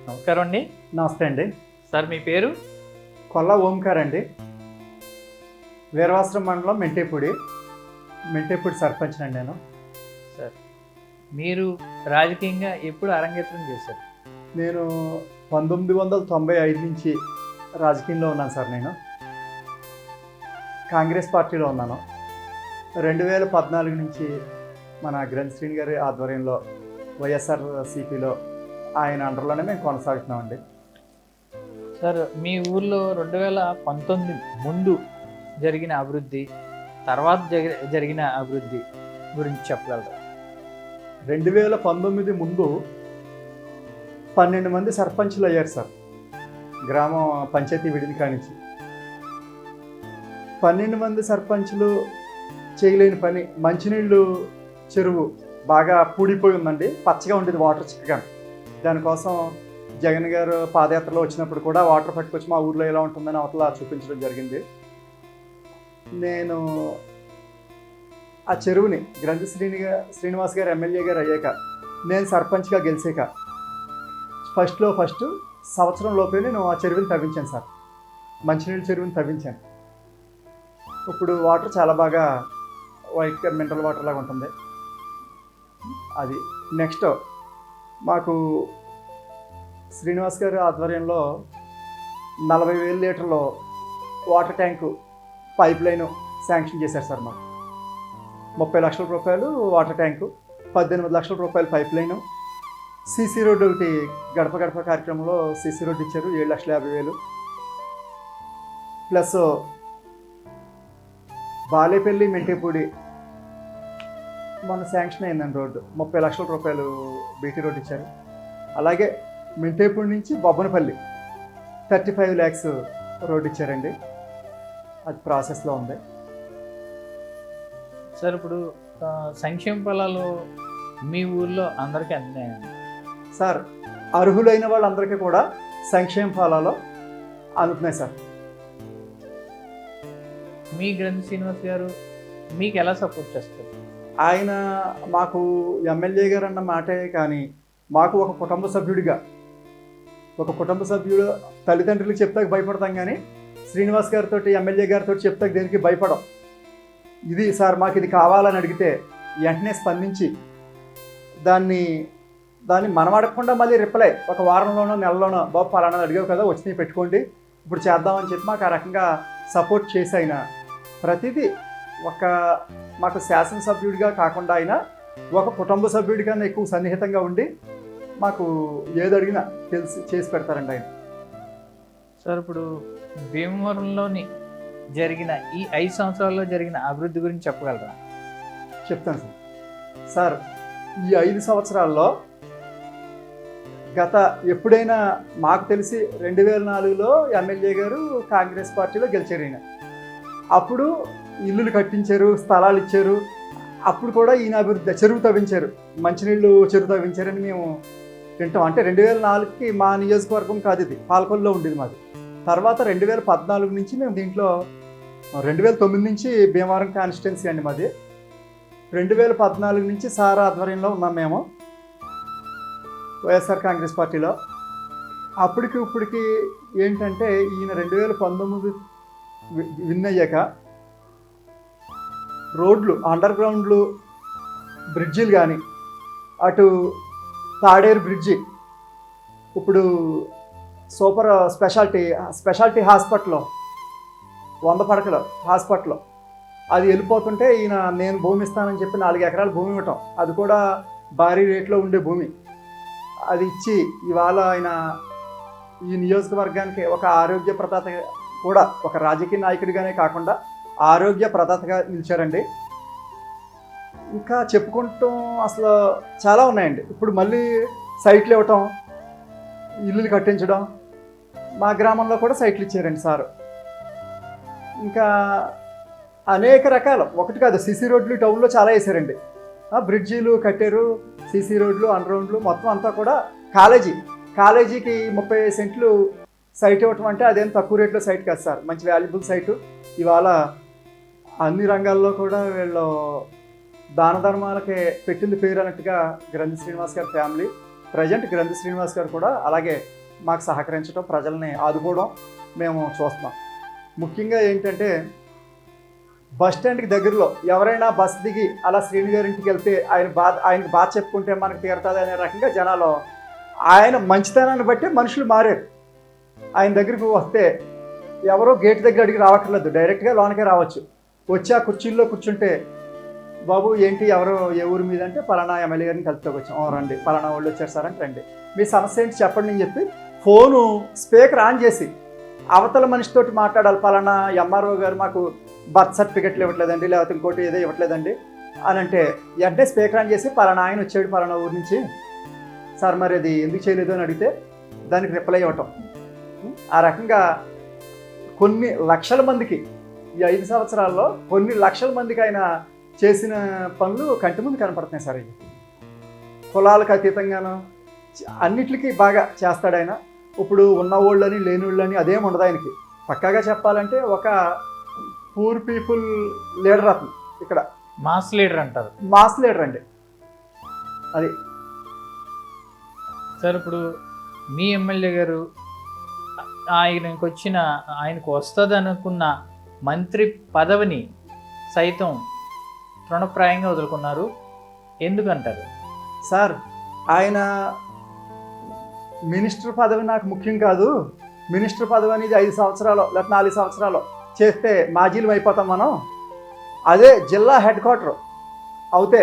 నమస్కారం అండి. నమస్తే అండి. సార్ మీ పేరు? కొల్లా ఓంకార్ అండి. వీరవాసరం మండలం మెంటేపూడి సర్పంచ్ అండి నేను. సార్ మీరు రాజకీయంగా ఎప్పుడు అరంగేట్రం చేశారు? నేను 1995 నుంచి రాజకీయంలో ఉన్నాను సార్. నేను కాంగ్రెస్ పార్టీలో ఉన్నాను. 2014 నుంచి మన గ్రంథ్ శ్రీని గారి ఆధ్వర్యంలో వైఎస్ఆర్సీపీలో ఆయన అండర్లోనే మేము కొనసాగుతున్నామండి. సార్ మీ ఊర్లో 2019 ముందు జరిగిన అభివృద్ధి, తర్వాత జరిగిన అభివృద్ధి గురించి చెప్పగలరా? 2019 ముందు 12 మంది సర్పంచులు అయ్యారు సార్. గ్రామం పంచాయతీ విడిని కానించి 12 మంది సర్పంచులు చేయలేని పని, మంచినీళ్ళు చెరువు బాగా పూడిపోయి ఉందండి. పచ్చగా ఉండేది వాటర్ చిక్కగా. దానికోసం జగన్ గారు పాదయాత్రలో వచ్చినప్పుడు కూడా వాటర్ పట్టుకొచ్చి మా ఊర్లో ఎలా ఉంటుందని అవతల చూపించడం జరిగింది. నేను ఆ చెరువుని గ్రంథ శ్రీనివాస్ గారు ఎమ్మెల్యే గారు అయ్యాక, నేను సర్పంచ్గా గెలిచాక ఫస్ట్ సంవత్సరం లోపే నేను ఆ చెరువుని తవ్వించాను సార్. మంచినీళ్ళ చెరువుని తవ్వించాను. ఇప్పుడు వాటర్ చాలా బాగా వైట్గా మినరల్ వాటర్ లాగా ఉంటుంది. అది నెక్స్ట్ మాకు శ్రీనివాస్ గారి ఆధ్వర్యంలో 40,000 లీటర్లు water tank pipe line sanction చేశారు సార్. మాకు 30 లక్షల రూపాయలు వాటర్ ట్యాంకు, 18 లక్షల రూపాయలు పైప్ లైను, సీసీ రోడ్డు ఒకటి గడప గడప కార్యక్రమంలో సీసీ రోడ్డు ఇచ్చారు 7,50,000. ప్లస్ బాలేపల్లి మెంటేపూడి మొన్న శాంక్షన్ అయిందండి రోడ్డు, 30 లక్షల రూపాయలు బీటీ రోడ్డు ఇచ్చారు. అలాగే మెంటేపూడి నుంచి బొబ్బనపల్లి 35 lakhs రోడ్డు ఇచ్చారండి. అది ప్రాసెస్లో ఉంది సార్. ఇప్పుడు సంక్షేమ ఫలాలు మీ ఊర్లో అందరికీ అందినాయండి సార్. అర్హులైన వాళ్ళందరికీ కూడా సంక్షేమ ఫలాలు అందుతున్నాయి సార్. మీ గ్రంథ శ్రీనివాస్ గారు మీకు ఎలా సపోర్ట్ చేస్తారు? ఆయన మాకు ఎమ్మెల్యే గారు అన్న మాటే కానీ, మాకు ఒక కుటుంబ సభ్యుడు తల్లిదండ్రులకు చెప్తాక భయపడతాం కానీ, శ్రీనివాస్ గారితో ఎమ్మెల్యే గారితో చెప్తాక దేనికి భయపడం. ఇది సార్ మాకు ఇది కావాలని అడిగితే వెంటనే స్పందించి దాన్ని మనం అడగకుండా మళ్ళీ రిప్లై ఒక వారంలోనో నెలలోనో, బాబు పలానా అడిగావు కదా వచ్చినాయి పెట్టుకోండి ఇప్పుడు చేద్దామని చెప్పి మాకు ఆ రకంగా సపోర్ట్ చేసి ఆయన ప్రతిదీ మాకు శాసనసభ్యుడిగా కాకుండా ఆయన ఒక కుటుంబ సభ్యుడి కన్నా ఎక్కువ సన్నిహితంగా ఉండి మాకు ఏది అడిగినా చేసి పెడతారండి ఆయన. సార్ ఇప్పుడు భీమవరంలోని జరిగిన ఈ 5 సంవత్సరాల్లో జరిగిన అభివృద్ధి గురించి చెప్పగలరా? చెప్తాను సార్. సార్ ఈ 5 సంవత్సరాల్లో ఎప్పుడైనా మాకు తెలిసి 2004లో ఎమ్మెల్యే గారు కాంగ్రెస్ పార్టీలో గెలిచారు. ఈయన అప్పుడు ఇల్లులు కట్టించారు, స్థలాలు ఇచ్చారు. అప్పుడు కూడా ఈయన అభివృద్ధి చెరువు తవ్వించారు, మంచినీళ్ళు చెరువు తవ్వించారని మేము వింటాం. అంటే 2004కి మా నియోజకవర్గం కాదు, ఇది పాలకొల్లో ఉండేది మాది. తర్వాత 2014 నుంచి మేము దీంట్లో 2009 నుంచి భీమవరం కాన్స్టిట్యున్సీ అండి మాది. 2014 నుంచి సార్ ఆధ్వర్యంలో ఉన్నాం మేము వైఎస్ఆర్ కాంగ్రెస్ పార్టీలో. అప్పటికి ఇప్పటికి ఏంటంటే ఈయన 2019 విన్ అయ్యాక రోడ్లు, అండర్ గ్రౌండ్లు, బ్రిడ్జిలు కానీ, అటు తాడేరు బ్రిడ్జి, ఇప్పుడు సూపర్ స్పెషాలిటీ హాస్పిటల్ 100 పడకల హాస్పిటల్ అది వెళ్ళిపోతుంటే ఈయన నేను భూమి ఇస్తానని చెప్పి 4 ఎకరాల భూమి ఇవ్వటం, అది కూడా భారీ రేట్లో ఉండే భూమి, అది ఇచ్చి ఇవాళ ఆయన ఈ నియోజకవర్గానికి ఒక ఆరోగ్య ప్రదాత కూడా, ఒక రాజకీయ నాయకుడిగానే కాకుండా ఆరోగ్య ప్రదాతగా నిలిచారండి. ఇంకా చెప్పుకుంటాం అసలు చాలా ఉన్నాయండి. ఇప్పుడు మళ్ళీ సైట్లు ఇవ్వటం, ఇల్లులు కట్టించడం, మా గ్రామంలో కూడా సైట్లు ఇచ్చారండి సారు. ఇంకా అనేక రకాలు, ఒకటి కాదు, సీసీ రోడ్లు టౌన్లో చాలా వేసారండి. బ్రిడ్జీలు కట్టారు, సీసీ రోడ్లు, అండర్ గ్రౌండ్లు, మొత్తం అంతా కూడా. కాలేజీకి 30 సెంట్లు సైట్ ఇవ్వటం అంటే అదేం తక్కువ రేట్లో సైట్ కాదు సార్, మంచి వాల్యుబుల్ సైటు. ఇవాళ అన్ని రంగాల్లో కూడా వీళ్ళు దాన ధర్మాలకే పెట్టింది పేరు అన్నట్టుగా గ్రంథ శ్రీనివాస్ గారి ఫ్యామిలీ ప్రజెంట్ గ్రంథి శ్రీనివాస్ గారు కూడా అలాగే మాకు సహకరించడం, ప్రజల్ని ఆదుకోవడం మేము చూస్తున్నాం. ముఖ్యంగా ఏంటంటే బస్ స్టాండ్కి దగ్గరలో ఎవరైనా బస్ దిగి అలా శ్రీని గారి ఇంటికి వెళ్తే ఆయనకి బాధ చెప్పుకుంటే మనకు తీరుతుంది అనే రకంగా జనాలు ఆయన మంచితనాన్ని బట్టి మనుషులు మారారు. ఆయన దగ్గరికి వస్తే ఎవరో గేట్ దగ్గర అడిగి రావట్లేదు, డైరెక్ట్గా లోనకే రావచ్చు. వచ్చి ఆ కుర్చీల్లో కూర్చుంటే బాబు ఏంటి ఎవరు ఏ ఊరి మీద అంటే పలానా ఎమ్మెల్యే గారిని కలుపుతూ వచ్చాం, రండి పలానా వాళ్ళు వచ్చారు సార్ అంటే రండి, మీ సమస్య ఏంటి చెప్పండి అని చెప్పి ఫోను స్పీకర్ ఆన్ చేసి అవతల మనిషితోటి మాట్లాడాలి. పలానా ఎంఆర్ఓ గారు మాకు బర్త్ సర్టిఫికెట్లు ఇవ్వట్లేదండి, లేకపోతే ఇంకోటి ఏదో ఇవ్వట్లేదండి అని అంటే వెంటనే స్పీకర్ ఆన్ చేసి పలానా ఆయన వచ్చాడు పలానా ఊరి నుంచి సార్ మరి అది ఎందుకు చేయలేదు అని అడిగితే దానికి రిప్లై ఇవ్వటం. ఆ రకంగా కొన్ని లక్షల మందికి ఈ 5 సంవత్సరాల్లో కొన్ని లక్షల మందికి ఆయన చేసిన పనులు కంటి ముందు కనపడుతున్నాయి సార్. ఇది కులాలకు అతీతంగాను అన్నిటికీ బాగా చేస్తాడు ఆయన. ఇప్పుడు ఉన్నవాళ్ళని లేనివాళ్ళని అదేం ఉండదు ఆయనకి. పక్కాగా చెప్పాలంటే ఒక పూర్ పీపుల్ లీడర్ అతను, ఇక్కడ మాస్ లీడర్ అంటారు. మాస్ లీడర్ అండి అది. సార్ ఇప్పుడు మీ ఎమ్మెల్యే గారు ఆయనకు వస్తుంది అనుకున్న మంత్రి పదవిని సైతం తృణప్రాయంగా వదులుకున్నారు, ఎందుకంటారు? సార్ ఆయన మినిస్టర్ పదవి నాకు ముఖ్యం కాదు, మినిస్టర్ పదవి అనేది 5 సంవత్సరాలు లేకపోతే 4 సంవత్సరాలు చేస్తే మాజీలు అయిపోతాం మనం. అదే జిల్లా హెడ్ క్వార్టర్ అవుతే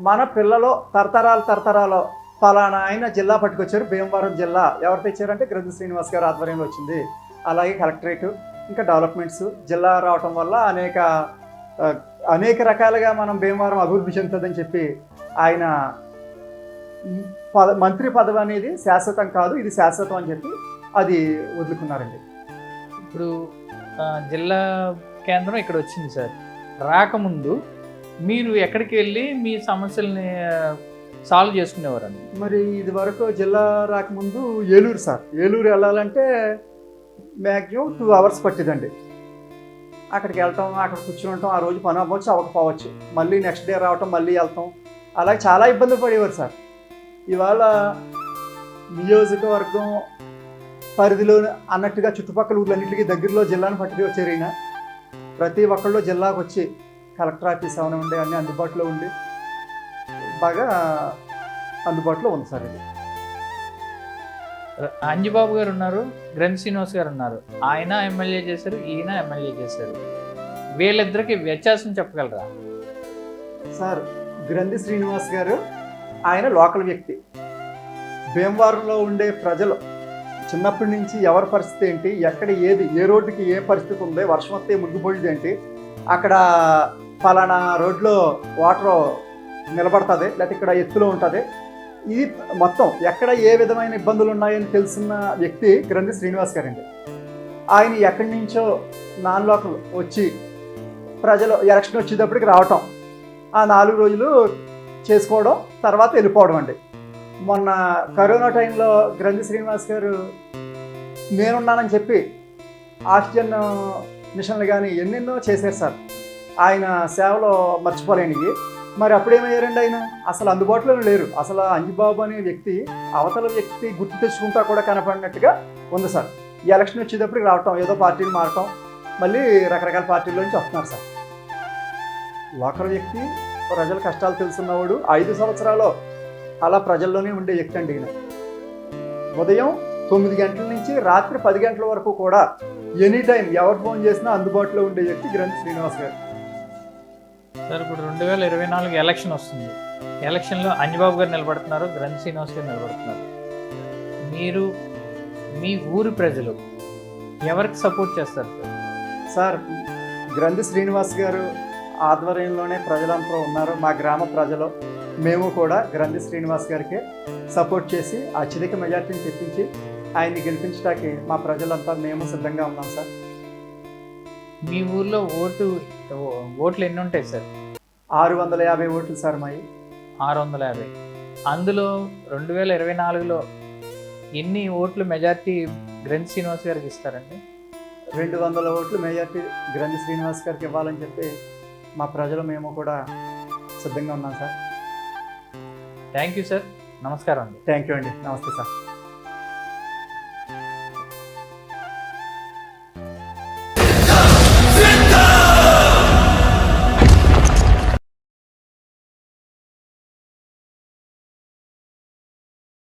మన పిల్లలు తరతరాలు ఫలానా ఆయన జిల్లా పట్టుకొచ్చారు, భీమవరం జిల్లా ఎవరు తెచ్చారంటే గ్రంథి శ్రీనివాస్ గారు ఆధ్వర్యంలో వచ్చింది. అలాగే కలెక్టరేట్ ఇంకా డెవలప్మెంట్స్ జిల్లా రావటం వల్ల అనేక రకాలుగా మనం భీమవరం అభివృద్ధి చెందుతుందని చెప్పి ఆయన మంత్రి పదవి అనేది శాశ్వతం కాదు, ఇది శాశ్వతం అని చెప్పి అది వదులుకున్నారండి. ఇప్పుడు జిల్లా కేంద్రం ఇక్కడ వచ్చింది సార్, రాకముందు మీరు ఎక్కడికి వెళ్ళి మీ సమస్యల్ని సాల్వ్ చేసుకునేవారండి? మరి ఇది వరకు జిల్లా రాకముందు ఏలూరు సార్, ఏలూరు వెళ్ళాలంటే మ్యాక్సిమం 2 hours పట్టిందండి. అక్కడికి వెళ్తాం, అక్కడ కూర్చుని ఉంటాం, ఆ రోజు పని అవ్వచ్చు అవ్వకపోవచ్చు, మళ్ళీ నెక్స్ట్ డే రావటం మళ్ళీ వెళ్తాం, అలాగే చాలా ఇబ్బందులు పడేవారు సార్. ఇవాళ నియోజకవర్గం పరిధిలో అన్నట్టుగా చుట్టుపక్కల ఊర్లన్నింటికి దగ్గరలో జిల్లాను పట్టుకు వచ్చారు ఈయన. ప్రతి ఒక్కళ్ళు జిల్లాకు వచ్చి కలెక్టర్ ఆఫీస్ ఏమైనా ఉండే అన్నీ అందుబాటులో ఉండి బాగా అందుబాటులో ఉంది సార్. ఇది అంజిబాబు గారు ఉన్నారు, గ్రంథి శ్రీనివాస్ గారు ఉన్నారు, ఆయన ఎమ్మెల్యే చేశారు, ఈయన ఎమ్మెల్యే చేశారు, వీళ్ళిద్దరికి వ్యత్యాసం చెప్పగలరా? సార్ గ్రంథి శ్రీనివాస్ గారు ఆయన లోకల్ వ్యక్తి. భీమవరంలో ఉండే ప్రజలు చిన్నప్పటి నుంచి ఎవరి పరిస్థితి ఏంటి, ఎక్కడ ఏది ఏ రోడ్డుకి ఏ పరిస్థితి ఉంది, వర్షం వస్తే ముగ్గిపోయేది ఏంటి, అక్కడ ఫలానా రోడ్లో వాటర్ నిలబడుతుంది లేకపోతే ఇక్కడ ఎత్తులో ఉంటుంది, ఇది మొత్తం ఎక్కడ ఏ విధమైన ఇబ్బందులు ఉన్నాయని తెలిసిన వ్యక్తి గ్రంథి శ్రీనివాస్ గారండి. ఆయన ఎక్కడి నుంచో నాన్ లోకల్ వచ్చి ప్రజలు ఎలక్షన్ వచ్చేటప్పటికి రావటం, ఆ 4 రోజులు చేసుకోవడం, తర్వాత వెళ్ళిపోవడం అండి. మొన్న కరోనా టైంలో గ్రంథి శ్రీనివాస్ గారు నేనున్నానని చెప్పి ఆక్సిజన్ మిషన్లు కానీ ఎన్నెన్నో చేశారు సార్. ఆయన సేవలో మర్చిపోలేనివి. మరి అప్పుడేమయ్యారండి, ఆయన అసలు అందుబాటులోనే లేరు. అసలు అంజిబాబు అనే వ్యక్తి అవతల వ్యక్తి గుర్తు తెచ్చుకుంటా కూడా కనపడినట్టుగా ఉంది సార్. ఈ ఎలక్షన్ వచ్చేటప్పటికి రావటం, ఏదో పార్టీలు మారటం, మళ్ళీ రకరకాల పార్టీల నుంచి వస్తున్నారు సార్. లోకల్ వ్యక్తి, ప్రజల కష్టాలు తెలుసున్నవాడు, 5 సంవత్సరాలు అలా ప్రజల్లోనే ఉండే వ్యక్తి అండి ఈయన. ఉదయం 9 గంటల నుంచి రాత్రి 10 గంటల వరకు కూడా ఎనీ టైం ఎవరు ఫోన్ చేసినా అందుబాటులో ఉండే వ్యక్తి గ్రంథి శ్రీనివాస్ గారు. సార్ ఇప్పుడు 2024 ఎలక్షన్ వస్తుంది, ఎలక్షన్లో అంజిబాబు గారు నిలబడుతున్నారు, గ్రంథి శ్రీనివాస్ గారు నిలబడుతున్నారు. మీరు మీ ఊరి ప్రజలు ఎవరికి సపోర్ట్ చేస్తారు సార్? సార్ గ్రంథి శ్రీనివాస్ గారు ఆధ్వర్యంలోనే ప్రజలంతా ఉన్నారు. మా గ్రామ ప్రజలు మేము కూడా గ్రంథి శ్రీనివాస్ గారికి సపోర్ట్ చేసి అత్యధిక మెజార్టీని తెప్పించి ఆయన్ని గెలిపించడానికి మా ప్రజలంతా మేము సిద్ధంగా ఉన్నాం సార్. మీ ఊర్లో ఓట్లు ఎన్ని ఉంటాయి సార్? 650 ఓట్లు సార్ మావి. 650. అందులో 2024లో ఎన్ని ఓట్లు మెజార్టీ గ్రంథి శ్రీనివాస్ గారికి ఇస్తారండి? 200 ఓట్లు మెజార్టీ గ్రంథి శ్రీనివాస్ గారికి ఇవ్వాలని చెప్పి మా ప్రజలు మేము కూడా సిద్ధంగా ఉన్నాం సార్. Thank you sir. నమస్కారం అండి. థ్యాంక్ యూ అండి. నమస్తే సార్.